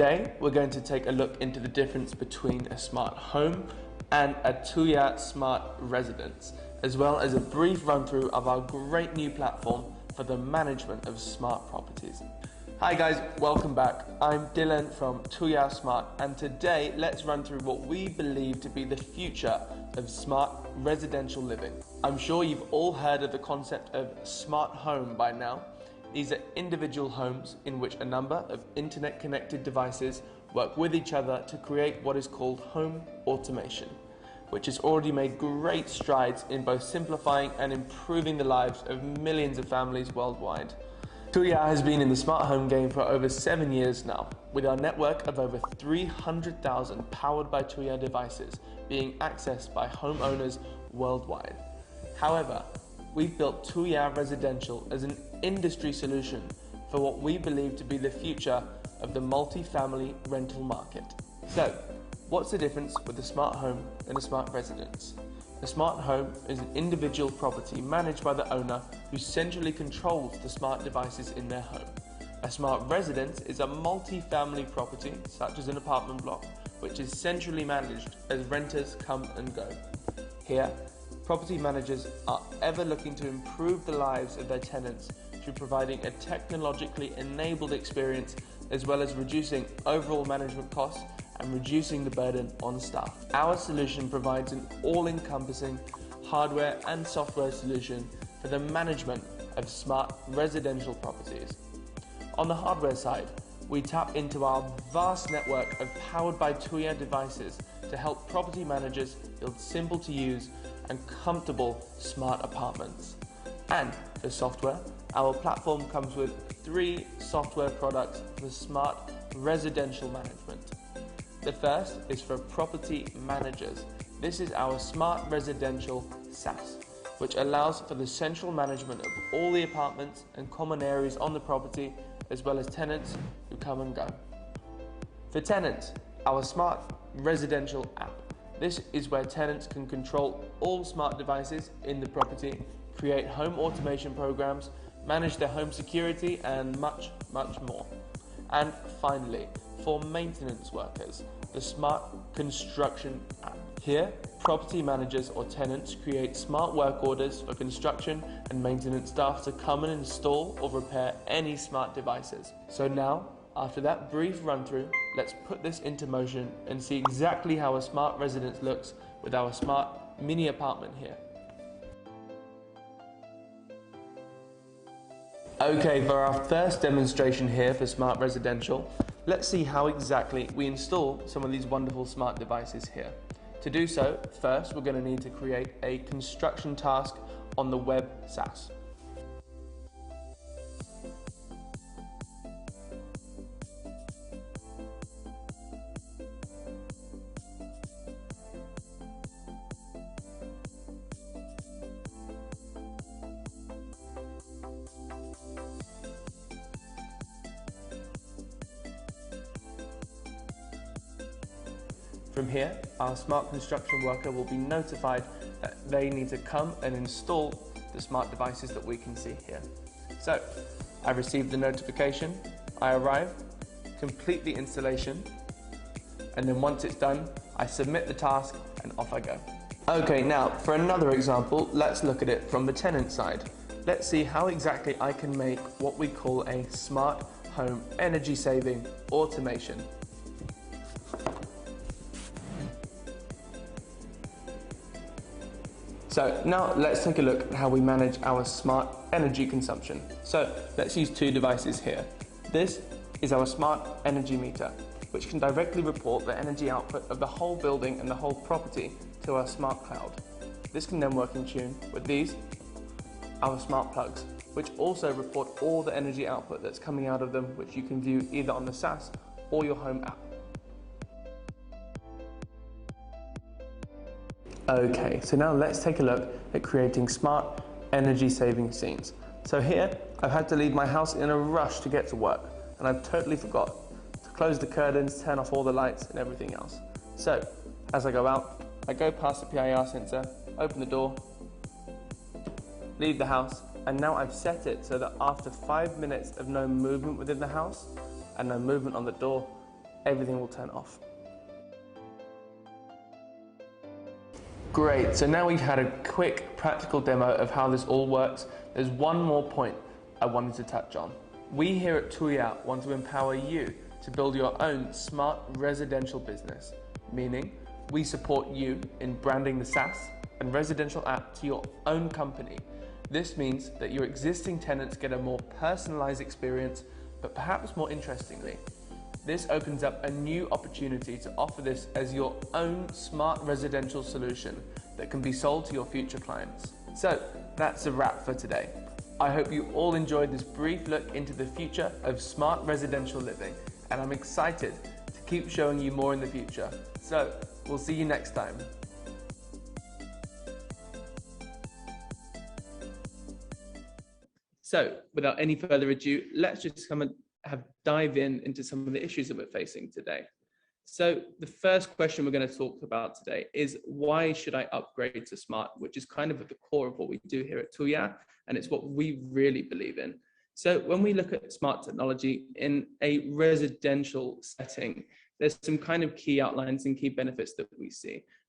Today, we're going to take a look into the difference between a smart home and a Tuya Smart residence, as well as a brief run-through of our great new platform for the management of smart properties. Hi guys, welcome back. I'm Dylan from Tuya Smart, and today let's run through what we believe to be the future of smart residential living. I'm sure you've all heard of the concept of smart home by now. These are individual homes in which a number of internet-connected devices work with each other to create what is called home automation, which has already made great strides in both simplifying and improving the lives of millions of families worldwide. Tuya has been in the smart home game for over 7 years now, with our network of over 300,000 powered by Tuya devices being accessed by homeowners worldwide. However, we've built Tuya Residential as an industry solution for what we believe to be the future of the multi-family rental market. So, what's the difference with a smart home and a smart residence? A smart home is an individual property managed by the owner who centrally controls the smart devices in their home. A smart residence is a multi-family property, such as an apartment block, which is centrally managed as renters come and go. Here, property managers are ever looking to improve the lives of their tenants through providing a technologically enabled experience, as well as reducing overall management costs and reducing the burden on staff. Our solution provides an all-encompassing hardware and software solution for the management of smart residential properties. On the hardware side, we tap into our vast network of powered by Tuya devices to help property managers build simple to use and comfortable smart apartments. And for software, our platform comes with 3 software products for smart residential management. The first is for property managers. This is our Smart Residential SaaS, which allows for the central management of all the apartments and common areas on the property, as well as tenants who come and go. For tenants, our Smart Residential app. This is where tenants can control all smart devices in the property, create home automation programs, manage their home security, and much more. And finally, for maintenance workers, the Smart Construction app. Here, property managers or tenants create smart work orders for construction and maintenance staff to come and install or repair any smart devices. So now, after that brief run-through, let's put this into motion and see exactly how a smart residence looks with our smart mini apartment here. Okay, for our first demonstration here for smart residential, let's see how exactly we install some of these wonderful smart devices here. To do so, first we're going to need to create a construction task on the web SaaS. From here, our smart construction worker will be notified that they need to come and install the smart devices that we can see here. So, I received the notification, I arrive, complete the installation, and then once it's done, I submit the task and off I go. Okay, now for another example, let's look at it from the tenant side. Let's see how exactly I can make what we call a smart home energy saving automation. So now let's take a look at how we manage our smart energy consumption. So let's use 2 devices here. This is our smart energy meter, which can directly report the energy output of the whole building and the whole property to our smart cloud. This can then work in tune with these, our smart plugs, which also report all the energy output that's coming out of them, which you can view either on the SaaS or your home app. Okay, so now let's take a look at creating smart energy saving scenes. So here, I've had to leave my house in a rush to get to work, and I've totally forgot to close the curtains, turn off all the lights and everything else. So, as I go out, I go past the PIR sensor, open the door, leave the house, and now I've set it so that after 5 minutes of no movement within the house and no movement on the door, everything will turn off. Great, so now we've had a quick practical demo of how this all works. There's one more point I wanted to touch on. We here at Tuya want to empower you to build your own smart residential business, meaning we support you in branding the SaaS and residential app to your own company. This means that your existing tenants get a more personalized experience, but perhaps more interestingly, this opens up a new opportunity to offer this as your own smart residential solution that can be sold to your future clients. So that's a wrap for today. I hope you all enjoyed this brief look into the future of smart residential living, and I'm excited to keep showing you more in the future. So we'll see you next time. So without any further ado, let's just come and dive into some of the issues that we're facing today. So the first question we're going to talk about today is, why should I upgrade to smart, which is kind of at the core of what we do here at Tuya, and it's what we really believe in. So when we look at smart technology in a residential setting, there's some kind of key outlines and key benefits that we see. The